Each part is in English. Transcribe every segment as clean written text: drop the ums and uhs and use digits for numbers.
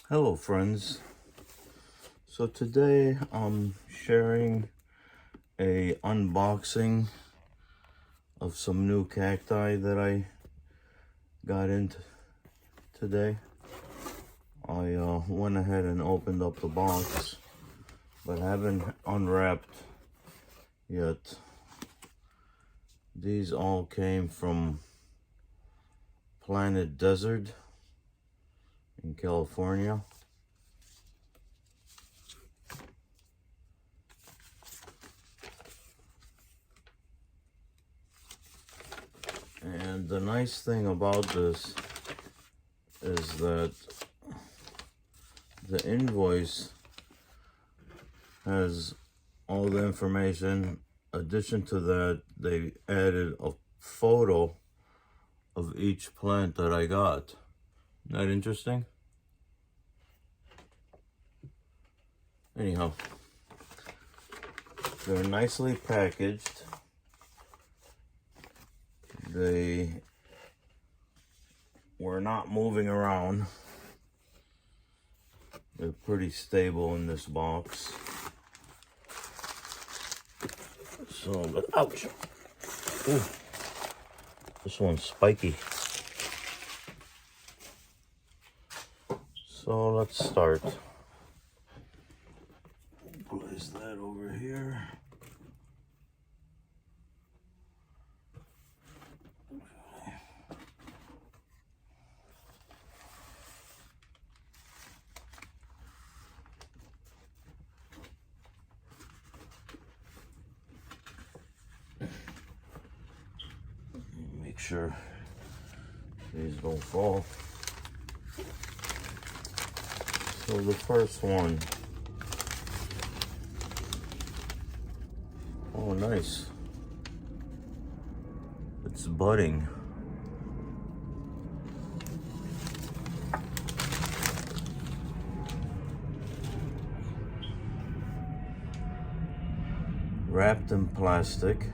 Hello friends. So today I'm sharing a unboxing of some new cacti that I got into today. I went ahead and opened up the box, but haven't unwrapped yet. These all came from Planet Desert in California. And the nice thing about this is that the invoice has all the information. In addition to that, they added a photo of each plant that I got. Isn't that interesting? Anyhow, they're nicely packaged. They were not moving around. They're pretty stable in this box. So, but ouch. Ooh, this one's spiky. So let's start. Place that over here. Make sure these don't fall. So the first one. Oh, nice. It's budding. Wrapped in plastic.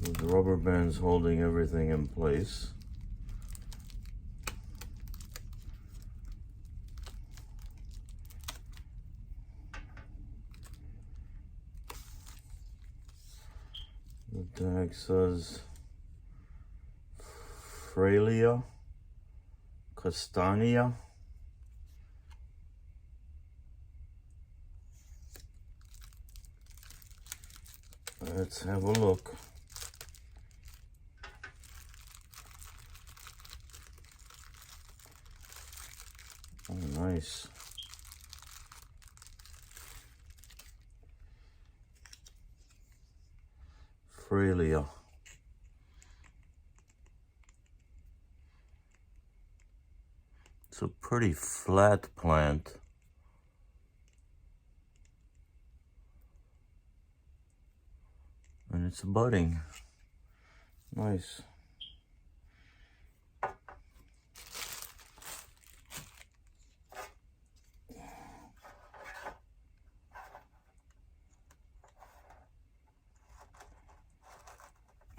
With rubber bands holding everything in place. The tag says Fralia Castania. Let's have a look. Oh, nice. Fralia. It's a pretty flat plant. And it's budding. Nice.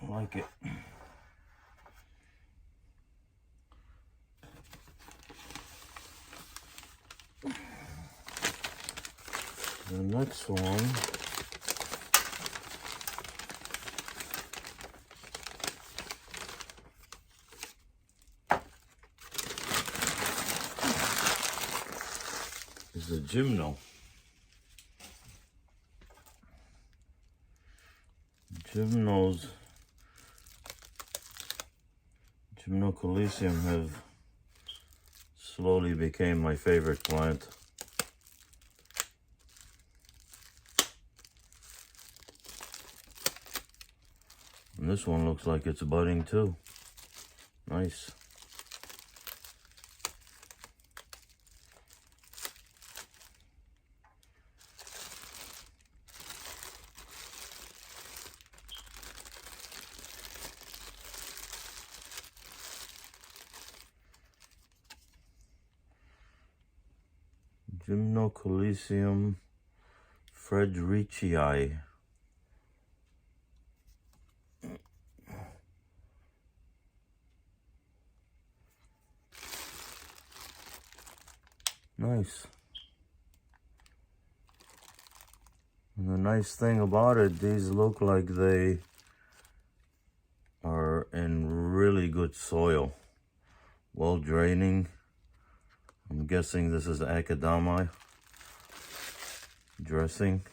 I like it. The next one is a gymno. Gymnocalycium have slowly became my favorite plant. And this one looks like it's budding too. Nice. Gymnocalycium fredericii. Nice. And the nice thing about it, these look like they are in really good soil. Well draining. I'm guessing this is acadamia dressing.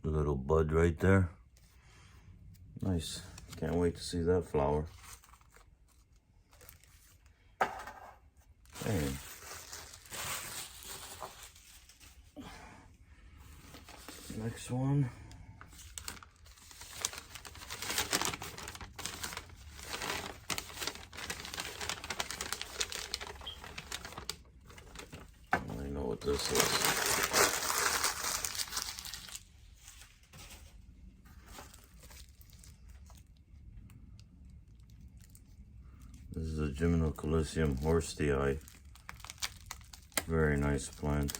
A little bud right there. Nice. Can't wait to see that flower. And next one. I know what this is. This is a Gymnocalycium horstii. Very nice plant.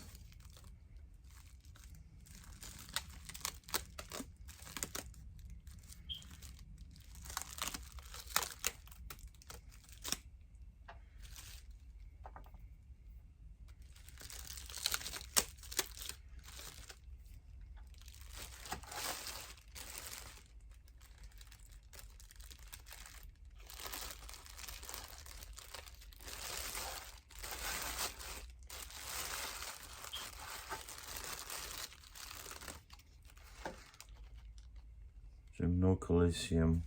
Gymnocalycium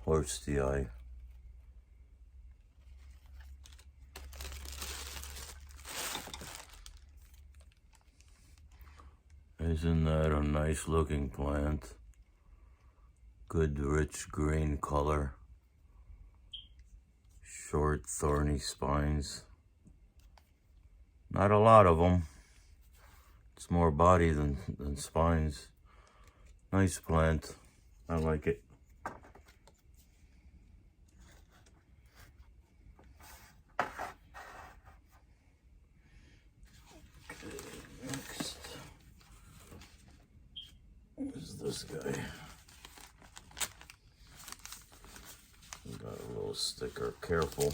horstii. Isn't that a nice looking plant? Good rich green color. Short thorny spines. Not a lot of them. It's more body than spines. Nice plant. I like it. Okay, next is this guy. Got a little sticker, careful.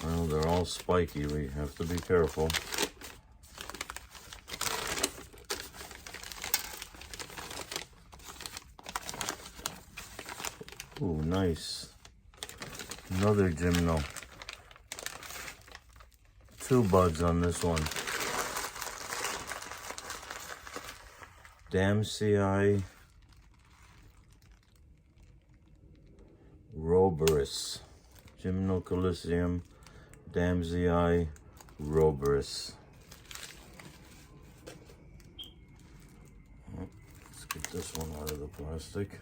Well, they're all spiky, we have to be careful. Ooh, nice. Another gymno. 2 buds on this one. Damsii roberus. Gymnocalycium Damsii roberus. Oh, let's get this one out of the plastic.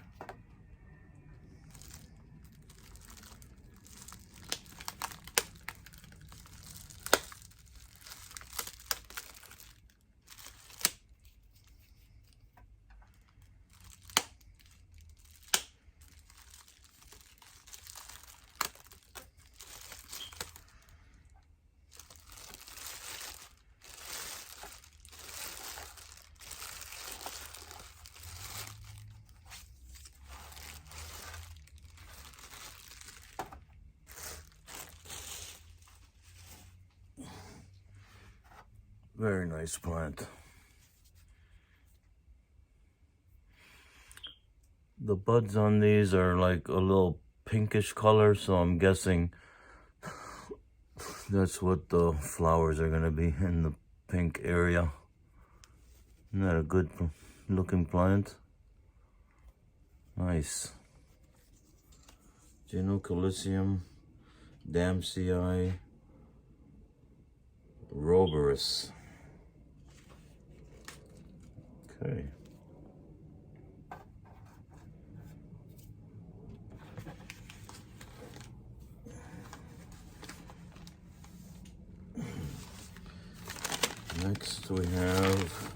Very nice plant. The buds on these are like a little pinkish color, so I'm guessing that's what the flowers are gonna be, in the pink area. Isn't that a good looking plant? Nice. Gymnocalycium Damsii roberus. Okay. Next we have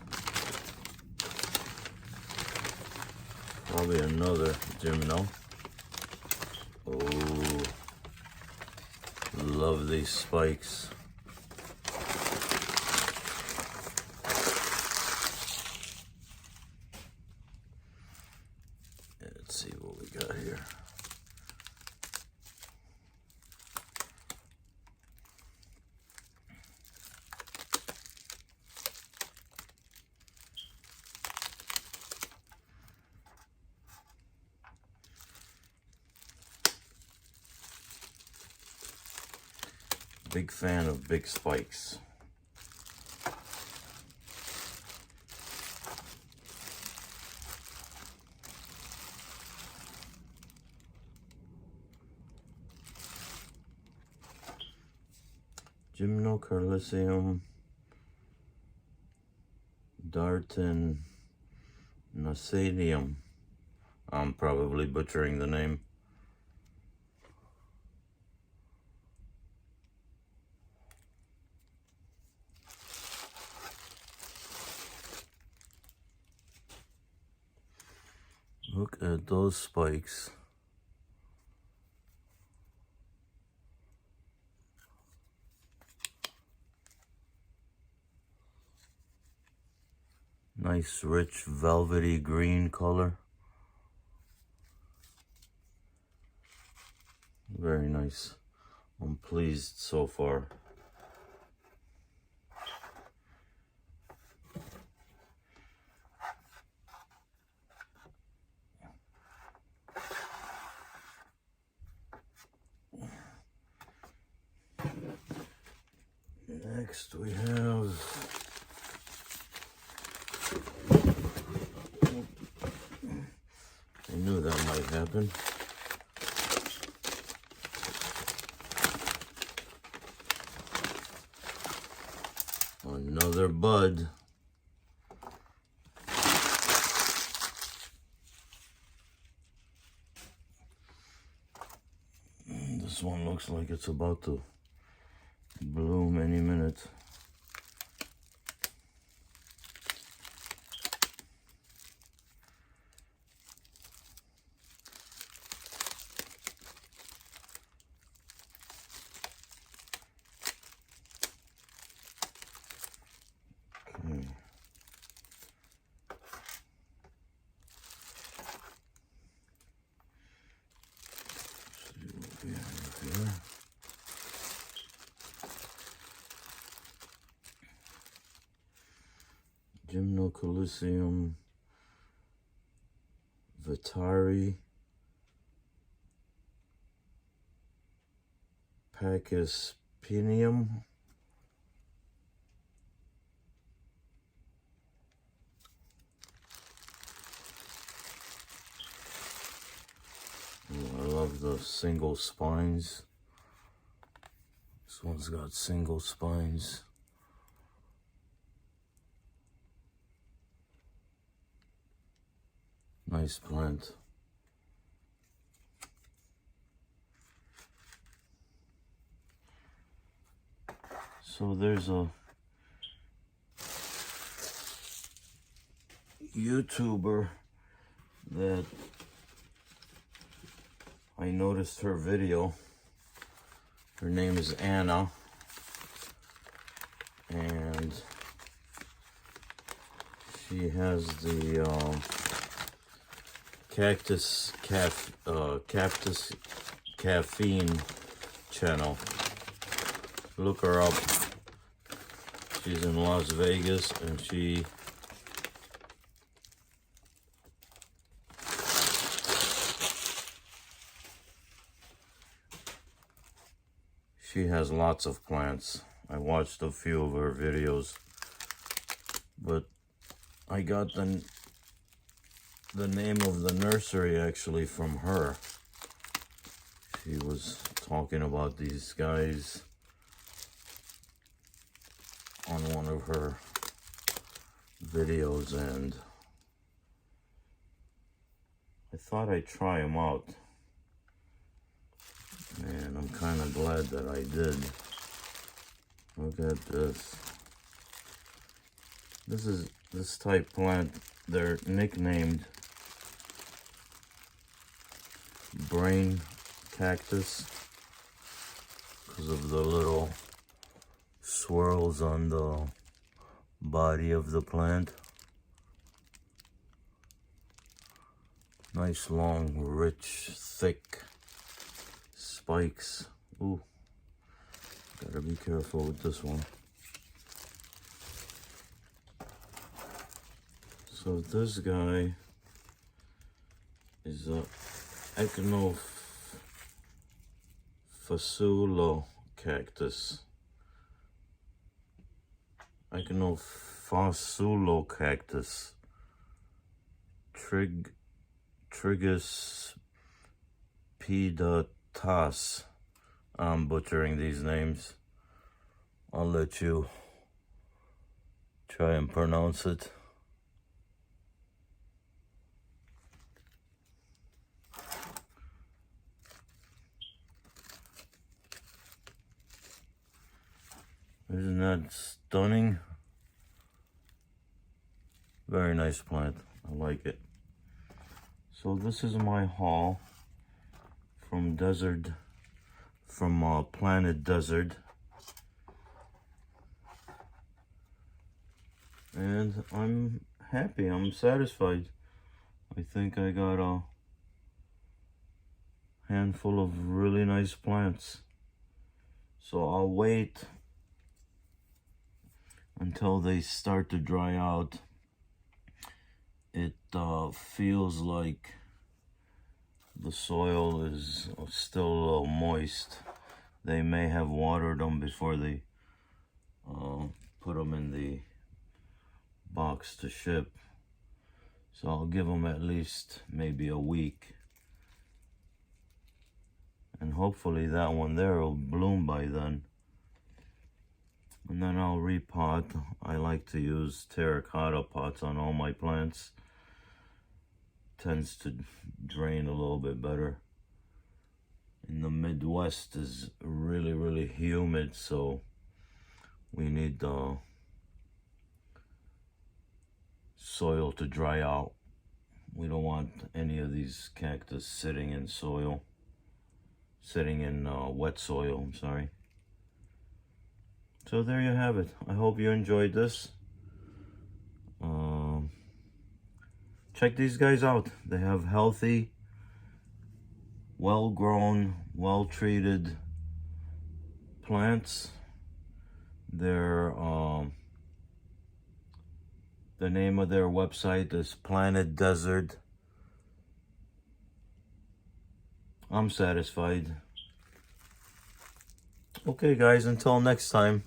probably another gymno. Oh, love these spikes. Big fan of big spikes. Gymnocalycium dartinaceum. I'm probably butchering the name. Look at those spikes. Nice, rich, velvety green color. Very nice. I'm pleased so far. Next we have I knew that might happen. Another bud. This one looks like it's about to bloom any minute. Okay. See what we have here. Gymnocalycium vitari pachyspinium. Oh, I love the single spines. This one's got single spines. Nice plant. So there's a YouTuber that I noticed her video. Her name is Anna, and she has the Cactus Caffeine channel. Look her up. She's in Las Vegas, and she has lots of plants. I watched a few of her videos, but I got the name of the nursery actually from her. She was talking about these guys on one of her videos, and I thought I'd try them out. And I'm kind of glad that I did. Look at this. This type plant, they're nicknamed brain cactus because of the little swirls on the body of the plant. Nice, long, rich, thick spikes. Ooh, gotta be careful with this one. So this guy is a Echinophysulo cactus. Iconophosulo cactus. Trigus pedatus. I'm butchering these names. I'll let you try and pronounce it. Isn't that stunning? Very nice plant. I like it. So this is my haul from Planet Desert. And I'm happy, I'm satisfied. I think I got a handful of really nice plants. So I'll wait until they start to dry out. It feels like the soil is still a little moist. They may have watered them before they put them in the box to ship. So I'll give them at least maybe a week. And hopefully that one there will bloom by then. And then I'll repot. I like to use terracotta pots on all my plants. Tends to drain a little bit better. In the Midwest is really humid, so we need the soil to dry out. We don't want any of these cactus sitting in wet soil, I'm sorry. So there you have it. I hope you enjoyed this. Check these guys out. They have healthy, well-grown, well-treated plants. They're the name of their website is Planet Desert. I'm satisfied. Okay guys, until next time.